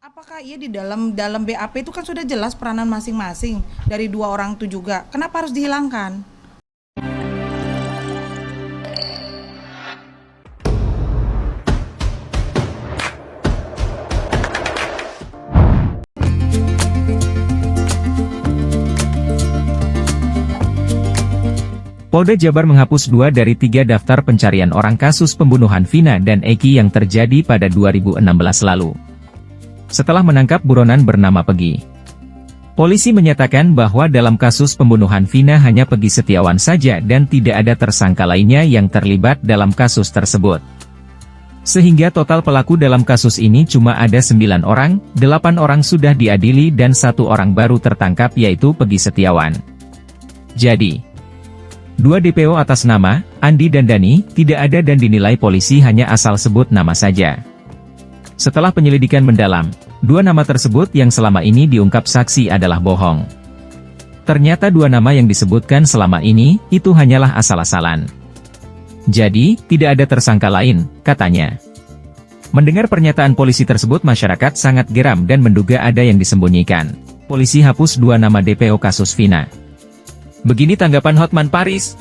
Apakah iya di dalam dalam BAP itu kan sudah jelas peranan masing-masing dari dua orang itu juga. Kenapa harus dihilangkan? Polda Jabar menghapus 2 dari 3 daftar pencarian orang kasus pembunuhan Vina dan Eki yang terjadi pada 2016 lalu. Setelah menangkap buronan bernama Pegi. Polisi menyatakan bahwa dalam kasus pembunuhan Vina hanya Pegi Setiawan saja dan tidak ada tersangka lainnya yang terlibat dalam kasus tersebut. Sehingga total pelaku dalam kasus ini cuma ada 9 orang, 8 orang sudah diadili dan 1 orang baru tertangkap yaitu Pegi Setiawan. Jadi, 2 DPO atas nama, Andi dan Dani, tidak ada dan dinilai polisi hanya asal sebut nama saja. Setelah penyelidikan mendalam, 2 nama tersebut yang selama ini diungkap saksi adalah bohong. Ternyata 2 nama yang disebutkan selama ini, itu hanyalah asal-asalan. Jadi, tidak ada tersangka lain, katanya. Mendengar pernyataan polisi tersebut masyarakat sangat geram dan menduga ada yang disembunyikan. Polisi hapus 2 nama DPO kasus Vina. Begini tanggapan Hotman Paris.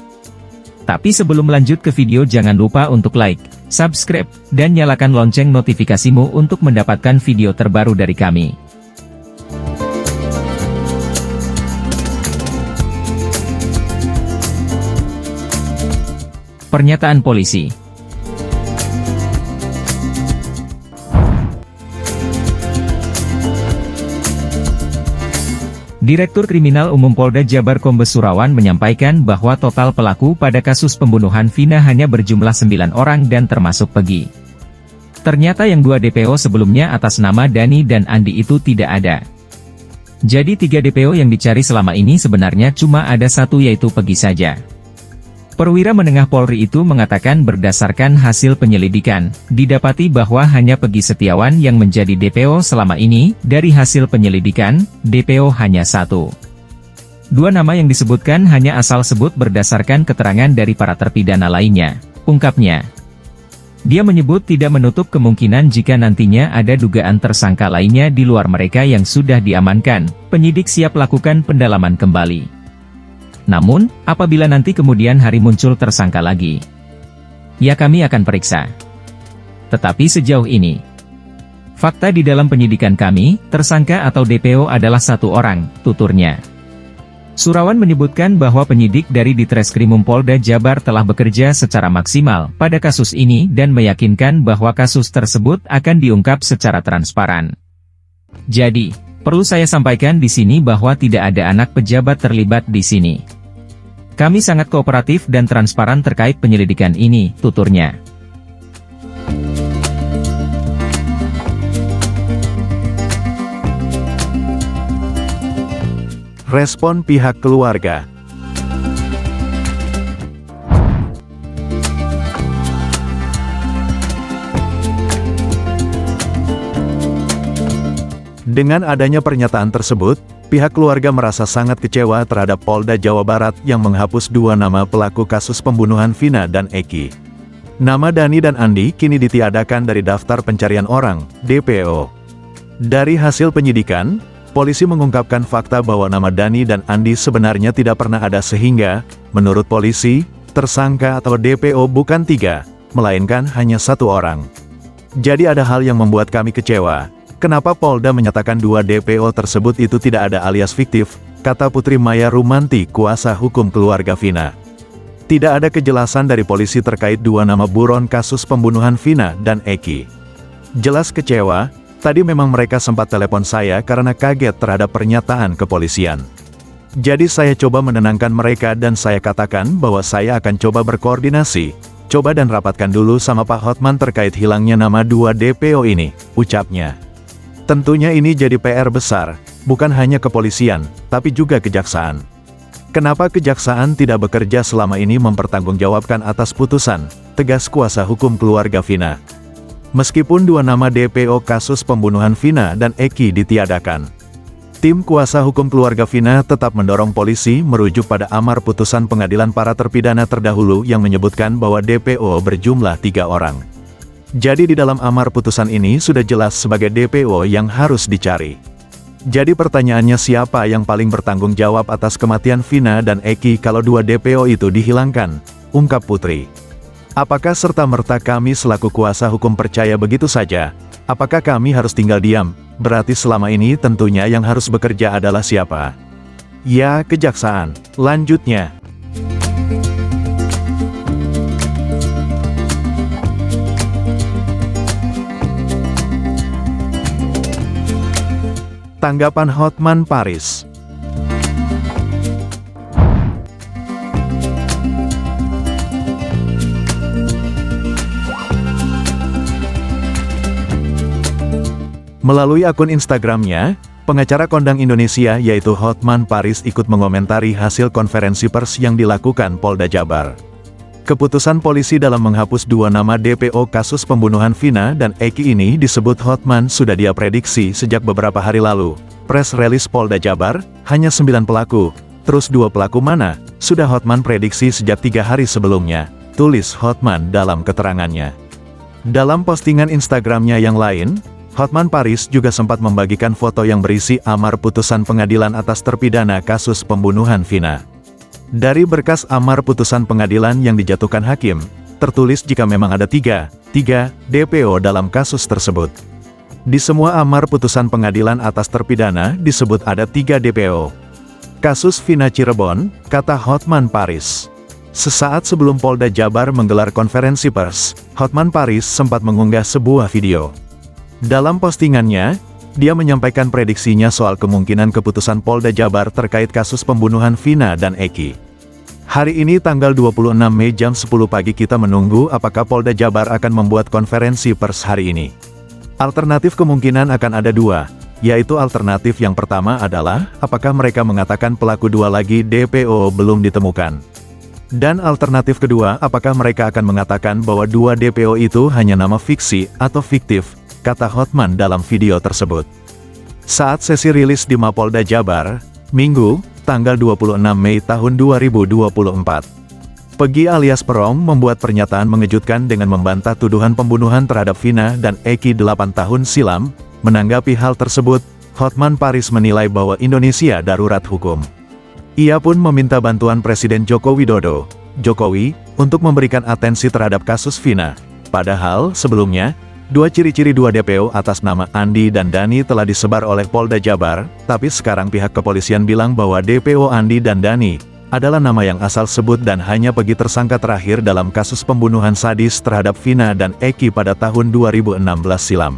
Tapi sebelum lanjut ke video jangan lupa untuk like, subscribe, dan nyalakan lonceng notifikasimu untuk mendapatkan video terbaru dari kami. Pernyataan polisi. Direktur Kriminal Umum Polda Jabar Kombes Surawan menyampaikan bahwa total pelaku pada kasus pembunuhan Vina hanya berjumlah 9 orang dan termasuk Pegi. Ternyata yang 2 DPO sebelumnya atas nama Dani dan Andi itu tidak ada. Jadi 3 DPO yang dicari selama ini sebenarnya cuma ada 1 yaitu Pegi saja. Perwira Menengah Polri itu mengatakan berdasarkan hasil penyelidikan, didapati bahwa hanya Pegi Setiawan yang menjadi DPO selama ini. Dari hasil penyelidikan, DPO hanya 1. 2 nama yang disebutkan hanya asal sebut berdasarkan keterangan dari para terpidana lainnya, ungkapnya. Dia menyebut tidak menutup kemungkinan jika nantinya ada dugaan tersangka lainnya di luar mereka yang sudah diamankan, penyidik siap lakukan pendalaman kembali. Namun, apabila nanti kemudian hari muncul tersangka lagi, ya kami akan periksa. Tetapi sejauh ini, fakta di dalam penyidikan kami, tersangka atau DPO adalah 1 orang, tuturnya. Surawan menyebutkan bahwa penyidik dari Ditreskrimum Polda Jabar telah bekerja secara maksimal pada kasus ini dan meyakinkan bahwa kasus tersebut akan diungkap secara transparan. Jadi, perlu saya sampaikan di sini bahwa tidak ada anak pejabat terlibat di sini. Kami sangat kooperatif dan transparan terkait penyelidikan ini, tuturnya. Respon pihak keluarga. Dengan adanya pernyataan tersebut, pihak keluarga merasa sangat kecewa terhadap Polda Jawa Barat yang menghapus 2 nama pelaku kasus pembunuhan Vina dan Eki. Nama Dani dan Andi kini ditiadakan dari daftar pencarian orang, DPO. Dari hasil penyidikan, polisi mengungkapkan fakta bahwa nama Dani dan Andi sebenarnya tidak pernah ada sehingga, menurut polisi, tersangka atau DPO bukan 3, melainkan hanya 1 orang. Jadi ada hal yang membuat kami kecewa. Kenapa Polda menyatakan 2 DPO tersebut itu tidak ada alias fiktif, kata Putri Maya Rumanti, kuasa hukum keluarga Vina. Tidak ada kejelasan dari polisi terkait 2 nama buron kasus pembunuhan Vina dan Eki. Jelas kecewa, tadi memang mereka sempat telepon saya karena kaget terhadap pernyataan kepolisian. Jadi saya coba menenangkan mereka dan saya katakan bahwa saya akan coba berkoordinasi, coba dan rapatkan dulu sama Pak Hotman terkait hilangnya nama 2 DPO ini, ucapnya. Tentunya ini jadi PR besar, bukan hanya kepolisian, tapi juga kejaksaan. Kenapa kejaksaan tidak bekerja selama ini mempertanggungjawabkan atas putusan, tegas kuasa hukum keluarga Vina. Meskipun 2 nama DPO kasus pembunuhan Vina dan Eki ditiadakan, tim kuasa hukum keluarga Vina tetap mendorong polisi merujuk pada amar putusan pengadilan para terpidana terdahulu yang menyebutkan bahwa DPO berjumlah 3 orang. Jadi di dalam amar putusan ini sudah jelas sebagai DPO yang harus dicari. Jadi pertanyaannya siapa yang paling bertanggung jawab atas kematian Vina dan Eki kalau dua DPO itu dihilangkan, ungkap Putri. Apakah serta-merta kami selaku kuasa hukum percaya begitu saja? Apakah kami harus tinggal diam? Berarti selama ini tentunya yang harus bekerja adalah siapa? Ya, kejaksaan. Lanjutnya. Tanggapan Hotman Paris. Melalui akun Instagramnya, pengacara kondang Indonesia yaitu Hotman Paris ikut mengomentari hasil konferensi pers yang dilakukan Polda Jabar. Keputusan polisi dalam menghapus dua nama DPO kasus pembunuhan Vina dan Eki ini disebut Hotman sudah dia prediksi sejak beberapa hari lalu. Press release Polda Jabar, hanya 9 pelaku. Terus 2 pelaku mana? Sudah Hotman prediksi sejak 3 hari sebelumnya, tulis Hotman dalam keterangannya. Dalam postingan Instagramnya yang lain, Hotman Paris juga sempat membagikan foto yang berisi amar putusan pengadilan atas terpidana kasus pembunuhan Vina. Dari berkas amar putusan pengadilan yang dijatuhkan hakim, tertulis jika memang ada tiga DPO dalam kasus tersebut. Di semua amar putusan pengadilan atas terpidana disebut ada 3 DPO. Kasus Vina Cirebon, kata Hotman Paris. Sesaat sebelum Polda Jabar menggelar konferensi pers, Hotman Paris sempat mengunggah sebuah video. Dalam postingannya, dia menyampaikan prediksinya soal kemungkinan keputusan Polda Jabar terkait kasus pembunuhan Vina dan Eki. Hari ini tanggal 26 Mei jam 10 pagi kita menunggu apakah Polda Jabar akan membuat konferensi pers hari ini. Alternatif kemungkinan akan ada 2, yaitu alternatif yang pertama adalah apakah mereka mengatakan pelaku 2 lagi DPO belum ditemukan. Dan alternatif kedua apakah mereka akan mengatakan bahwa 2 DPO itu hanya nama fiksi atau fiktif, kata Hotman dalam video tersebut. Saat sesi rilis di Mapolda Jabar, Minggu, tanggal 26 Mei tahun 2024. Pegi alias Perong membuat pernyataan mengejutkan dengan membantah tuduhan pembunuhan terhadap Vina dan Eki 8 tahun silam. Menanggapi hal tersebut, Hotman Paris menilai bahwa Indonesia darurat hukum. Ia pun meminta bantuan Presiden Joko Widodo, Jokowi, untuk memberikan atensi terhadap kasus Vina. Padahal, sebelumnya, 2 ciri-ciri 2 DPO atas nama Andi dan Dani telah disebar oleh Polda Jabar, tapi sekarang pihak kepolisian bilang bahwa DPO Andi dan Dani adalah nama yang asal sebut dan hanya Pegi tersangka terakhir dalam kasus pembunuhan sadis terhadap Vina dan Eki pada tahun 2016 silam.